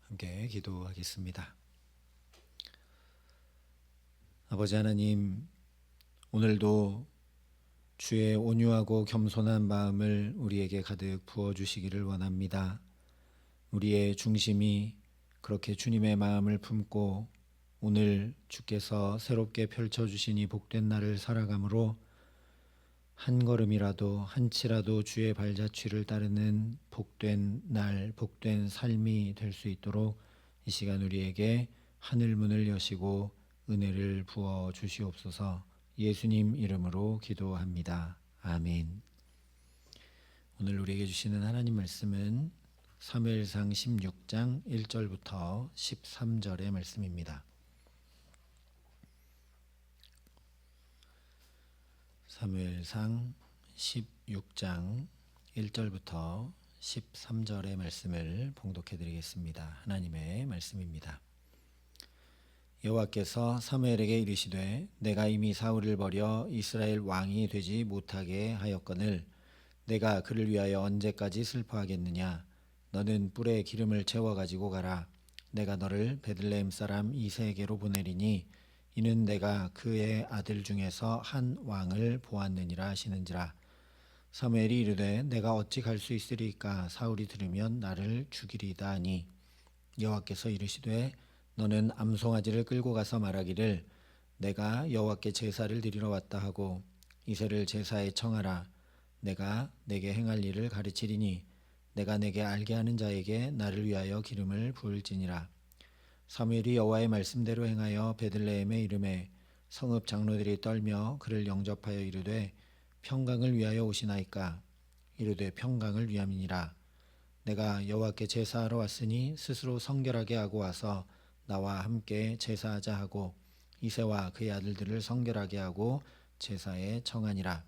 함께 기도하겠습니다. 아버지 하나님, 오늘도 주의 온유하고 겸손한 마음을 우리에게 가득 부어주시기를 원합니다. 우리의 중심이 그렇게 주님의 마음을 품고 오늘 주께서 새롭게 펼쳐주신 이 복된 날을 살아감으로 한 걸음이라도 한 치라도 주의 발자취를 따르는 복된 날, 복된 삶이 될 수 있도록 이 시간 우리에게 하늘 문을 여시고 은혜를 부어 주시옵소서. 예수님 이름으로 기도합니다. 아멘. 오늘 우리에게 주시는 하나님 말씀은 사무엘상 16장 1절부터 13절의 말씀입니다. 사무엘상 16장 1절부터 13절의 말씀을 봉독해 드리겠습니다. 하나님의 말씀입니다. 여호와께서 사무엘에게 이르시되 내가 이미 사울을 버려 이스라엘 왕이 되지 못하게 하였거늘 내가 그를 위하여 언제까지 슬퍼하겠느냐. 너는 뿔에 기름을 채워 가지고 가라. 내가 너를 베들레헴 사람 이새에게로 보내리니 이는 내가 그의 아들 중에서 한 왕을 보았느니라 하시는지라. 사무엘이 이르되 내가 어찌 갈 수 있으리까. 사울이 들으면 나를 죽이리다 하니 여호와께서 이르시되 너는 암송아지를 끌고 가서 말하기를 내가 여호와께 제사를 드리러 왔다 하고 이새를 제사에 청하라. 내가 내게 행할 일을 가르치리니 내가 내게 알게 하는 자에게 나를 위하여 기름을 부을지니라. 사무엘이 여호와의 말씀대로 행하여 베들레헴에 이르매 성읍 장로들이 떨며 그를 영접하여 이르되 평강을 위하여 오시나이까. 이르되 평강을 위함이니라. 내가 여호와께 제사하러 왔으니 스스로 성결하게 하고 와서 나와 함께 제사하자 하고 이새와 그의 아들들을 성결하게 하고 제사에 청하니라.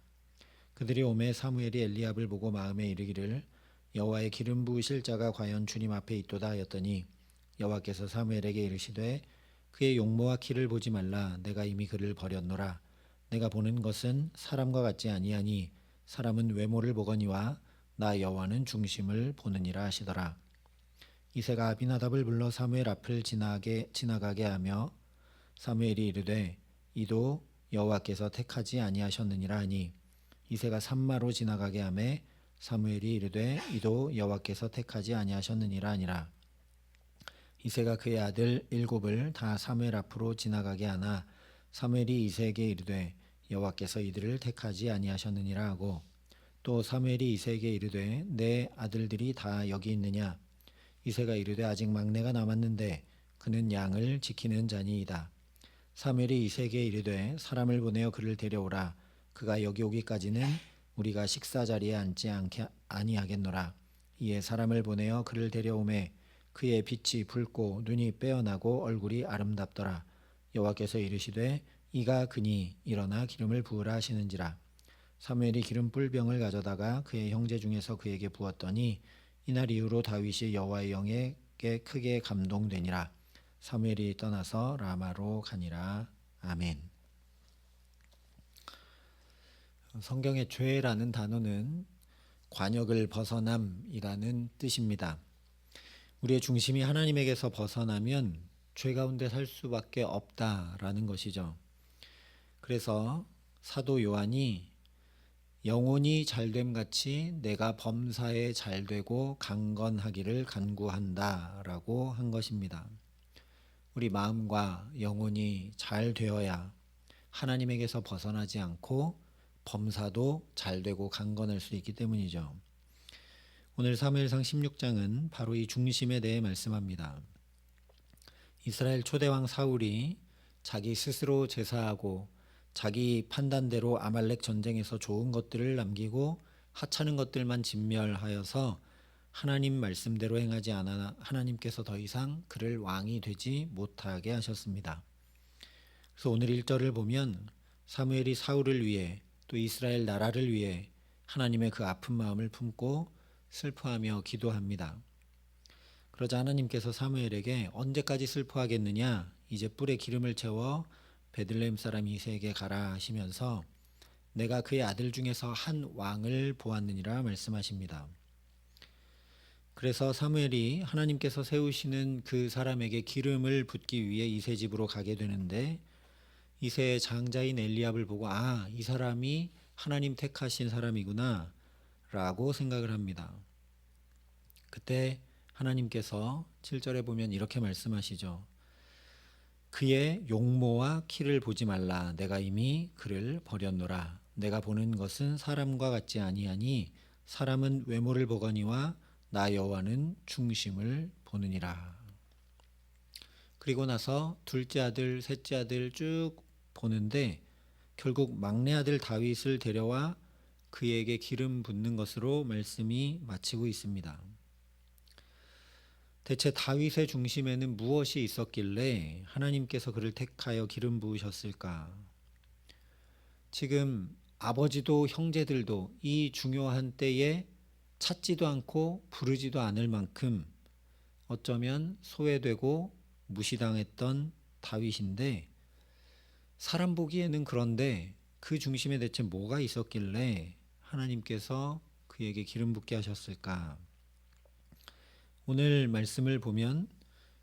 그들이 오매 사무엘이 엘리압을 보고 마음에 이르기를 여호와의 기름 부으실 자가 과연 주님 앞에 있도다 하였더니 여호와께서 사무엘에게 이르시되 그의 용모와 키를 보지 말라. 내가 이미 그를 버렸노라. 내가 보는 것은 사람과 같지 아니하니 사람은 외모를 보거니와 나 여호와는 중심을 보느니라 하시더라. 이새가 아비나답을 불러 사무엘 앞을 지나가게 하며 사무엘이 이르되 이도 여호와께서 택하지 아니하셨느니라 하니 이새가 산마로 지나가게 하매 사무엘이 이르되 이도 여호와께서 택하지 아니하셨느니라 하니라. 이새가 그의 아들 7을 다 사무엘 앞으로 지나가게 하나 사무엘이 이새에게 이르되 여호와께서 이들을 택하지 아니하셨느니라 하고 또 사무엘이 이새에게 이르되 내 아들들이 다 여기 있느냐. 이새가 이르되 아직 막내가 남았는데 그는 양을 지키는 자니이다. 사무엘이 이새에게 이르되 사람을 보내어 그를 데려오라. 그가 여기 오기까지는 우리가 식사 자리에 앉지 아니하겠노라. 이에 사람을 보내어 그를 데려오매 그의 빛이 붉고 눈이 빼어나고 얼굴이 아름답더라. 여호와께서 이르시되 이가 그니 일어나 기름을 부으라 하시는지라. 사무엘이 기름 뿔병을 가져다가 그의 형제 중에서 그에게 부었더니 이날 이후로 다윗이 여호와의 영에게 크게 감동되니라. 사무엘이 떠나서 라마로 가니라. 아멘. 성경의 죄라는 단어는 관역을 벗어남이라는 뜻입니다. 우리의 중심이 하나님에게서 벗어나면 죄 가운데 살 수밖에 없다라는 것이죠. 그래서 사도 요한이 영혼이 잘됨 같이 내가 범사에 잘되고 강건하기를 간구한다라고 한 것입니다. 우리 마음과 영혼이 잘 되어야 하나님에게서 벗어나지 않고 범사도 잘되고 강건할 수 있기 때문이죠. 오늘 사무엘상 16장은 바로 이 중심에 대해 말씀합니다. 이스라엘 초대왕 사울이 자기 스스로 제사하고 자기 판단대로 아말렉 전쟁에서 좋은 것들을 남기고 하찮은 것들만 진멸하여서 하나님 말씀대로 행하지 않아 하나님께서 더 이상 그를 왕이 되지 못하게 하셨습니다. 그래서 오늘 1절을 보면 사무엘이 사울을 위해 또 이스라엘 나라를 위해 하나님의 그 아픈 마음을 품고 슬퍼하며 기도합니다. 그러자 하나님께서 사무엘에게 언제까지 슬퍼하겠느냐. 이제 뿔에 기름을 채워 베들레헴 사람 이새에게 가라 하시면서 내가 그의 아들 중에서 한 왕을 보았느니라 말씀하십니다. 그래서 사무엘이 하나님께서 세우시는 그 사람에게 기름을 붓기 위해 이세 집으로 가게 되는데, 이세의 장자인 엘리압을 보고 이 사람이 하나님 택하신 사람이구나 라고 생각을 합니다. 그때 하나님께서 7절에 보면 이렇게 말씀하시죠. 그의 용모와 키를 보지 말라. 내가 이미 그를 버렸노라. 내가 보는 것은 사람과 같지 아니하니 사람은 외모를 보거니와 나 여호와는 중심을 보느니라. 그리고 나서 둘째 아들, 셋째 아들 쭉 보는데 결국 막내 아들 다윗을 데려와 그에게 기름 붓는 것으로 말씀이 마치고 있습니다. 대체 다윗의 중심에는 무엇이 있었길래 하나님께서 그를 택하여 기름 부으셨을까? 지금 아버지도 형제들도 이 중요한 때에 찾지도 않고 부르지도 않을 만큼 어쩌면 소외되고 무시당했던 다윗인데, 사람 보기에는 그런데 그 중심에 대체 뭐가 있었길래 하나님께서 그에게 기름 붓게 하셨을까? 오늘 말씀을 보면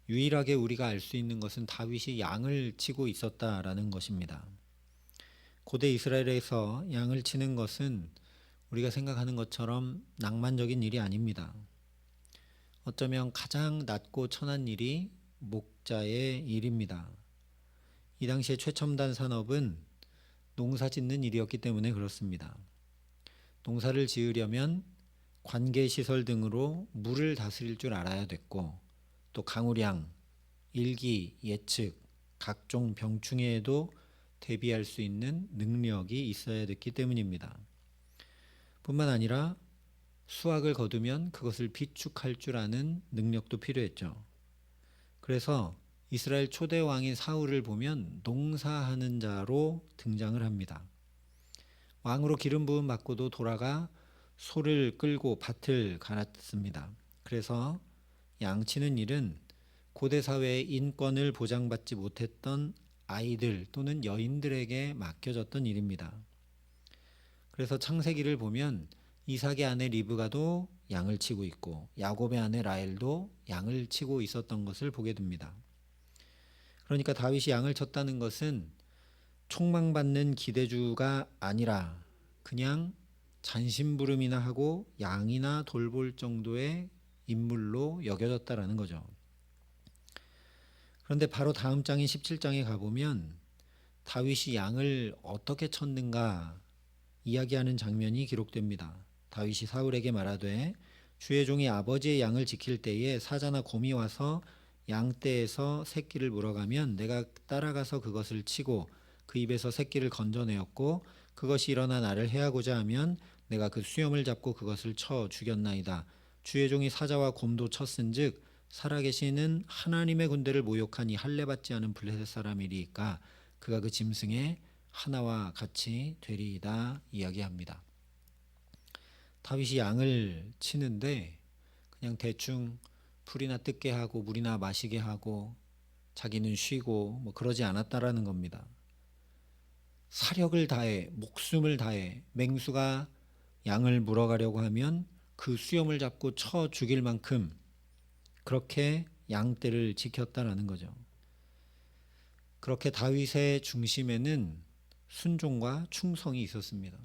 유일하게 우리가 알 수 있는 것은 다윗이 양을 치고 있었다라는 것입니다. 고대 이스라엘에서 양을 치는 것은 우리가 생각하는 것처럼 낭만적인 일이 아닙니다. 어쩌면 가장 낮고 천한 일이 목자의 일입니다. 이 당시에 최첨단 산업은 농사 짓는 일이었기 때문에 그렇습니다. 농사를 지으려면 관계시설 등으로 물을 다스릴 줄 알아야 됐고, 또 강우량, 일기, 예측, 각종 병충해에도 대비할 수 있는 능력이 있어야 됐기 때문입니다. 뿐만 아니라 수확을 거두면 그것을 비축할 줄 아는 능력도 필요했죠. 그래서 이스라엘 초대 왕인 사울을 보면 농사하는 자로 등장을 합니다. 왕으로 기름 부음 받고도 돌아가 소를 끌고 밭을 갈았습니다. 그래서 양치는 일은 고대 사회의 인권을 보장받지 못했던 아이들 또는 여인들에게 맡겨졌던 일입니다. 그래서 창세기를 보면 이삭의 아내 리브가도 양을 치고 있고 야곱의 아내 라헬도 양을 치고 있었던 것을 보게 됩니다. 그러니까 다윗이 양을 쳤다는 것은 촉망받는 기대주가 아니라 그냥 잔심부름이나 하고 양이나 돌볼 정도의 인물로 여겨졌다라는 거죠. 그런데 바로 다음 장인 17장에 가보면 다윗이 양을 어떻게 쳤는가 이야기하는 장면이 기록됩니다. 다윗이 사울에게 말하되 주의 종이 아버지의 양을 지킬 때에 사자나 곰이 와서 양떼에서 새끼를 물어가면 내가 따라가서 그것을 치고 그 입에서 새끼를 건져내었고 그것이 일어나 나를 해하고자 하면 내가 그 수염을 잡고 그것을 쳐 죽였나이다. 주의 종이 사자와 곰도 쳤은즉 살아계시는 하나님의 군대를 모욕하니 할례받지 않은 블레셋 사람이리까 그가 그 짐승의 하나와 같이 되리이다 이야기합니다. 다윗이 양을 치는데 그냥 대충 풀이나 뜯게 하고 물이나 마시게 하고 자기는 쉬고 그러지 않았다라는 겁니다. 사력을 다해 목숨을 다해 맹수가 양을 물어가려고 하면 그 수염을 잡고 쳐 죽일 만큼 그렇게 양떼를 지켰다라는 거죠. 그렇게 다윗의 중심에는 순종과 충성이 있었습니다.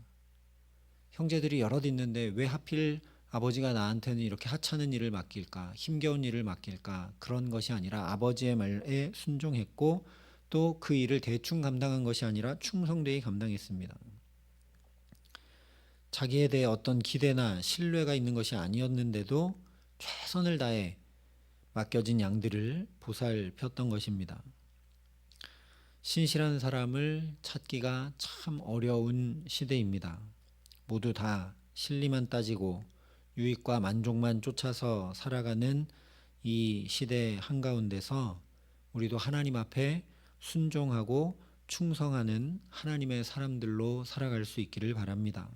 형제들이 여럿 있는데 왜 하필 아버지가 나한테는 이렇게 하찮은 일을 맡길까, 힘겨운 일을 맡길까, 그런 것이 아니라 아버지의 말에 순종했고 또 그 일을 대충 감당한 것이 아니라 충성되이 감당했습니다. 자기에 대해 어떤 기대나 신뢰가 있는 것이 아니었는데도 최선을 다해 맡겨진 양들을 보살폈던 것입니다. 신실한 사람을 찾기가 참 어려운 시대입니다. 모두 다 실리만 따지고 유익과 만족만 쫓아서 살아가는 이 시대 한가운데서 우리도 하나님 앞에 순종하고 충성하는 하나님의 사람들로 살아갈 수 있기를 바랍니다.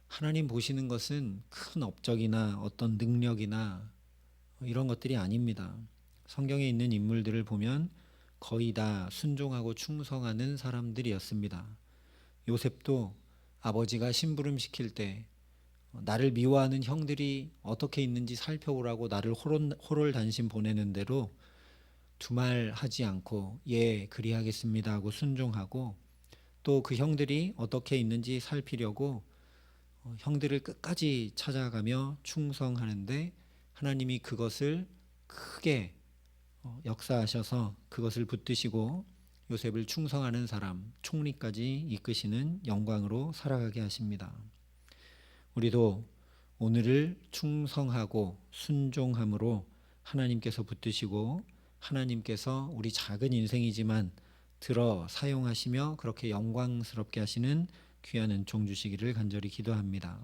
하나님 보시는 것은 큰 업적이나 어떤 능력이나 이런 것들이 아닙니다. 성경에 있는 인물들을 보면 거의 다 순종하고 충성하는 사람들이었습니다. 요셉도 아버지가 심부름 시킬 때 나를 미워하는 형들이 어떻게 있는지 살펴보라고 나를 호롤단신 보내는 대로 두말 하지 않고 예 그리하겠습니다 하고 순종하고, 또 그 형들이 어떻게 있는지 살피려고 형들을 끝까지 찾아가며 충성하는데, 하나님이 그것을 크게 역사하셔서 그것을 붙드시고 요셉을 충성하는 사람, 총리까지 이끄시는 영광으로 살아가게 하십니다. 우리도 오늘을 충성하고 순종함으로 하나님께서 붙드시고 하나님께서 우리 작은 인생이지만 들어 사용하시며 그렇게 영광스럽게 하시는 귀한 은총 주시기를 간절히 기도합니다.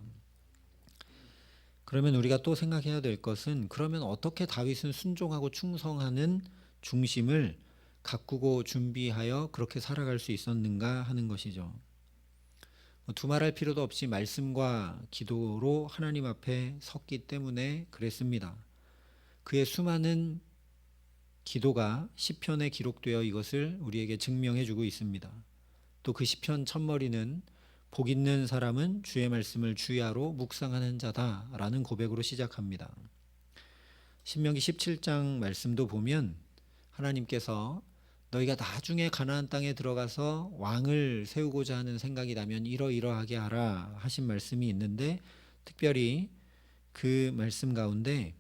그러면 우리가 또 생각해야 될 것은, 그러면 어떻게 다윗은 순종하고 충성하는 중심을 가꾸고 준비하여 그렇게 살아갈 수 있었는가 하는 것이죠. 두말할 필요도 없이 말씀과 기도로 하나님 앞에 섰기 때문에 그랬습니다. 그의 수많은 기도가 시편에 기록되어 이것을 우리에게 증명해 주고 있습니다. 또 그 시편 첫머리는 복 있는 사람은 주의 말씀을 주야로 묵상하는 자다라는 고백으로 시작합니다. 신명기 17장 말씀도 보면 하나님께서 너희가 나중에 가나안 땅에 들어가서 왕을 세우고자 하는 생각이 나면 이러이러하게 하라 하신 말씀이 있는데, 특별히 그 말씀 가운데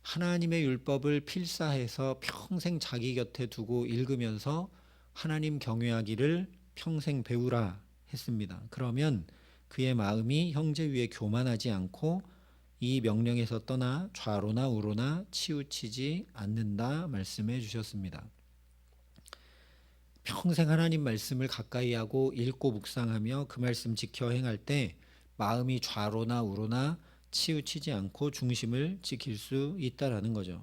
하나님의 율법을 필사해서 평생 자기 곁에 두고 읽으면서 하나님 경외하기를 평생 배우라 했습니다. 그러면 그의 마음이 형제 위에 교만하지 않고 이 명령에서 떠나 좌로나 우로나 치우치지 않는다 말씀해 주셨습니다. 평생 하나님 말씀을 가까이 하고 읽고 묵상하며 그 말씀 지켜 행할 때 마음이 좌로나 우로나 치우치지 않고 중심을 지킬 수 있다라는 거죠.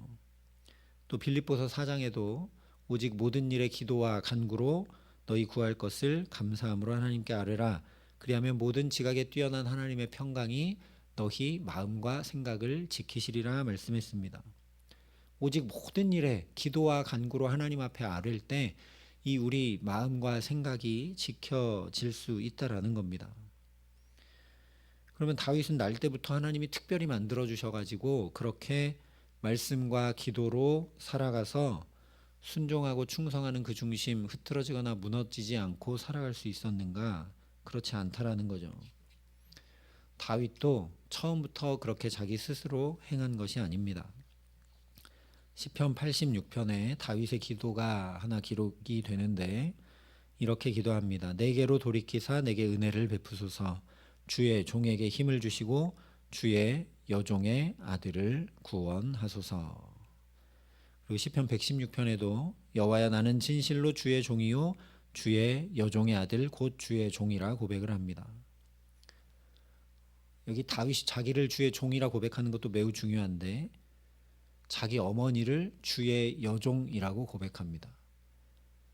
또 빌립보서 4장에도 오직 모든 일에 기도와 간구로 너희 구할 것을 감사함으로 하나님께 아뢰라. 그리하면 모든 지각에 뛰어난 하나님의 평강이 너희 마음과 생각을 지키시리라 말씀했습니다. 오직 모든 일에 기도와 간구로 하나님 앞에 아뢰일 때 이 우리 마음과 생각이 지켜질 수 있다라는 겁니다. 그러면 다윗은 날 때부터 하나님이 특별히 만들어 주셔가지고 그렇게 말씀과 기도로 살아가서 순종하고 충성하는 그 중심, 흐트러지거나 무너지지 않고 살아갈 수 있었는가? 그렇지 않다라는 거죠. 다윗도 처음부터 그렇게 자기 스스로 행한 것이 아닙니다. 시편 86편에 다윗의 기도가 하나 기록이 되는데 이렇게 기도합니다. 내게로 돌이키사 내게 은혜를 베푸소서. 주의 종에게 힘을 주시고 주의 여종의 아들을 구원하소서. 그리고 시편 116편에도 여호와야 나는 진실로 주의 종이요 주의 여종의 아들 곧 주의 종이라 고백을 합니다. 여기 다윗이 자기를 주의 종이라 고백하는 것도 매우 중요한데, 자기 어머니를 주의 여종이라고 고백합니다.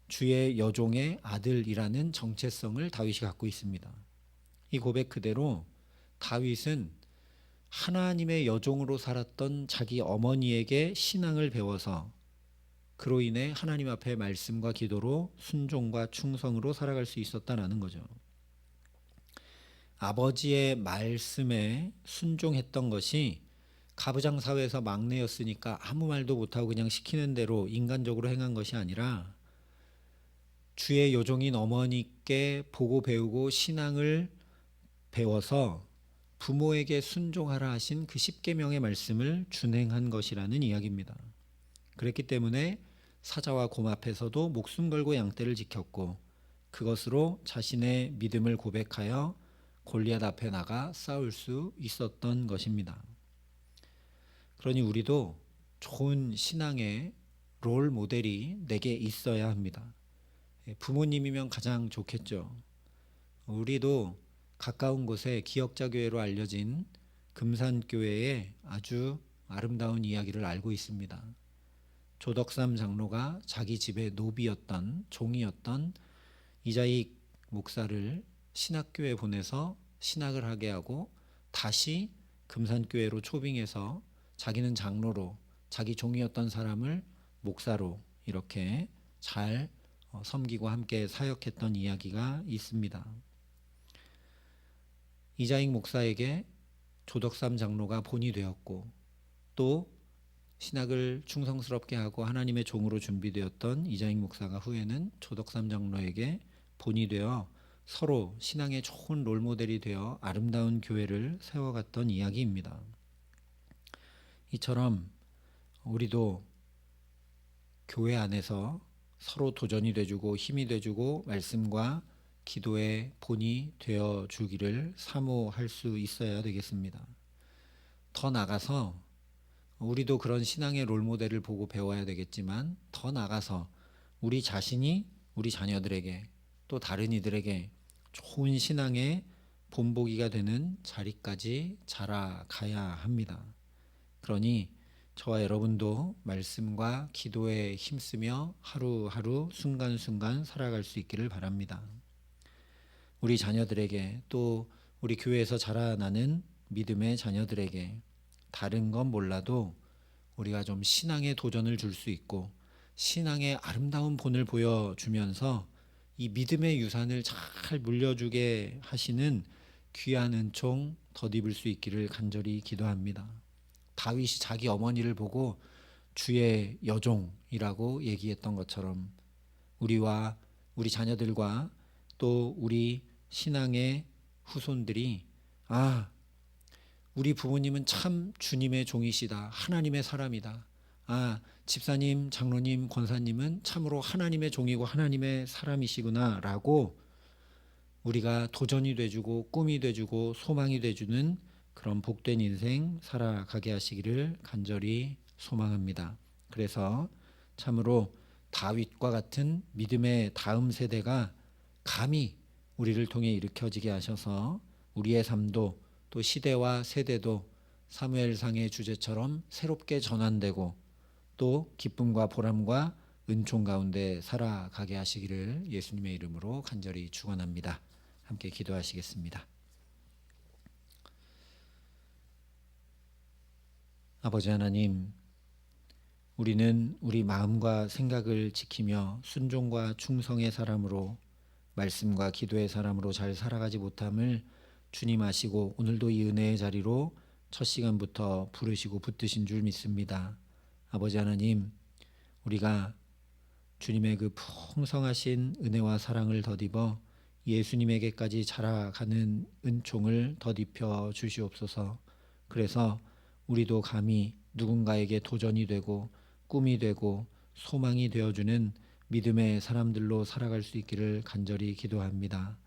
주의 여종의 아들이라는 정체성을 다윗이 갖고 있습니다. 이 고백 그대로 다윗은 하나님의 여종으로 살았던 자기 어머니에게 신앙을 배워서 그로 인해 하나님 앞에 말씀과 기도로 순종과 충성으로 살아갈 수 있었다는 거죠. 아버지의 말씀에 순종했던 것이 가부장 사회에서 막내였으니까 아무 말도 못하고 그냥 시키는 대로 인간적으로 행한 것이 아니라 주의 여종인 어머니께 보고 배우고 신앙을 배워서 부모에게 순종하라 하신 그 10계명의 말씀을 준행한 것이라는 이야기입니다. 그랬기 때문에 사자와 곰 앞에서도 목숨 걸고 양떼를 지켰고 그것으로 자신의 믿음을 고백하여 골리앗 앞에 나가 싸울 수 있었던 것입니다. 그러니 우리도 좋은 신앙의 롤 모델이 내게 있어야 합니다. 부모님이면 가장 좋겠죠. 우리도 가까운 곳에 기역자교회로 알려진 금산교회의 아주 아름다운 이야기를 알고 있습니다. 조덕삼 장로가 자기 집의 노비였던 종이었던 이자익 목사를 신학교에 보내서 신학을 하게 하고 다시 금산교회로 초빙해서 자기는 장로로 자기 종이었던 사람을 목사로 이렇게 잘 섬기고 함께 사역했던 이야기가 있습니다. 이자익 목사에게 조덕삼 장로가 본이 되었고, 또 신학을 충성스럽게 하고 하나님의 종으로 준비되었던 이장익 목사가 후에는 조덕삼 장로에게 본이 되어 서로 신앙의 좋은 롤모델이 되어 아름다운 교회를 세워갔던 이야기입니다. 이처럼 우리도 교회 안에서 서로 도전이 돼주고 힘이 돼주고 말씀과 기도의 본이 되어 주기를 사모할 수 있어야 되겠습니다. 더 나아가서 우리도 그런 신앙의 롤모델을 보고 배워야 되겠지만, 더 나아가서 우리 자신이 우리 자녀들에게 또 다른 이들에게 좋은 신앙의 본보기가 되는 자리까지 자라가야 합니다. 그러니 저와 여러분도 말씀과 기도에 힘쓰며 하루하루 순간순간 살아갈 수 있기를 바랍니다. 우리 자녀들에게, 또 우리 교회에서 자라나는 믿음의 자녀들에게 다른 건 몰라도 우리가 좀 신앙의 도전을 줄 수 있고 신앙의 아름다운 본을 보여주면서 이 믿음의 유산을 잘 물려주게 하시는 귀한 은총 덧입을 수 있기를 간절히 기도합니다. 다윗이 자기 어머니를 보고 주의 여종이라고 얘기했던 것처럼 우리와 우리 자녀들과 또 우리 신앙의 후손들이 우리 부모님은 참 주님의 종이시다, 하나님의 사람이다, 집사님, 장로님, 권사님은 참으로 하나님의 종이고 하나님의 사람이시구나 라고 우리가 도전이 돼주고 꿈이 돼주고 소망이 돼주는 그런 복된 인생 살아가게 하시기를 간절히 소망합니다. 그래서 참으로 다윗과 같은 믿음의 다음 세대가 감히 우리를 통해 일으켜지게 하셔서 우리의 삶도 또 시대와 세대도 사무엘상의 주제처럼 새롭게 전환되고 또 기쁨과 보람과 은총 가운데 살아가게 하시기를 예수님의 이름으로 간절히 축원합니다. 함께 기도하시겠습니다. 아버지 하나님, 우리는 우리 마음과 생각을 지키며 순종과 충성의 사람으로, 말씀과 기도의 사람으로 잘 살아가지 못함을 주님 아시고 오늘도 이 은혜의 자리로 첫 시간부터 부르시고 붙드신 줄 믿습니다. 아버지 하나님, 우리가 주님의 그 풍성하신 은혜와 사랑을 덧입어 예수님에게까지 자라가는 은총을 덧입혀 주시옵소서. 그래서 우리도 감히 누군가에게 도전이 되고 꿈이 되고 소망이 되어주는 믿음의 사람들로 살아갈 수 있기를 간절히 기도합니다.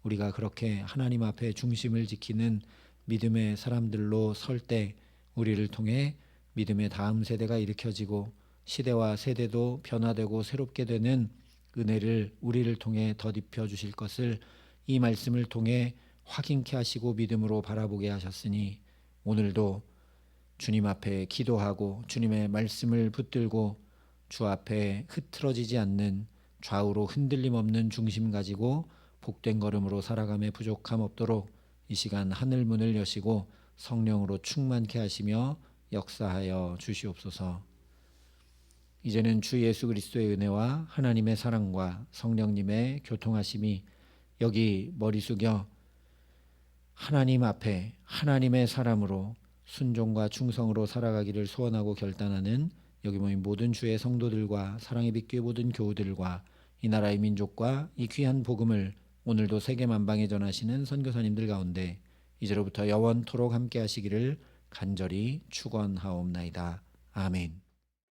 우리가 그렇게 하나님 앞에 중심을 지키는 믿음의 사람들로 설 때 우리를 통해 믿음의 다음 세대가 일으켜지고 시대와 세대도 변화되고 새롭게 되는 은혜를 우리를 통해 덧입혀 주실 것을 이 말씀을 통해 확인케 하시고 믿음으로 바라보게 하셨으니, 오늘도 주님 앞에 기도하고 주님의 말씀을 붙들고 주 앞에 흐트러지지 않는 좌우로 흔들림 없는 중심 가지고 복된 걸음으로 살아감에 부족함 없도록 이 시간 하늘 문을 여시고 성령으로 충만케 하시며 역사하여 주시옵소서. 이제는 주 예수 그리스도의 은혜와 하나님의 사랑과 성령님의 교통하심이 여기 머리 숙여 하나님 앞에 하나님의 사람으로 순종과 충성으로 살아가기를 소원하고 결단하는 여기 모인 모든 주의 성도들과 사랑의 빛교회 모든 교우들과 이 나라의 민족과 이 귀한 복음을 오늘도 세계 만방에 전하시는 선교사님들 가운데 이제로부터 영원토록 함께 하시기를 간절히 축원하옵나이다. 아멘.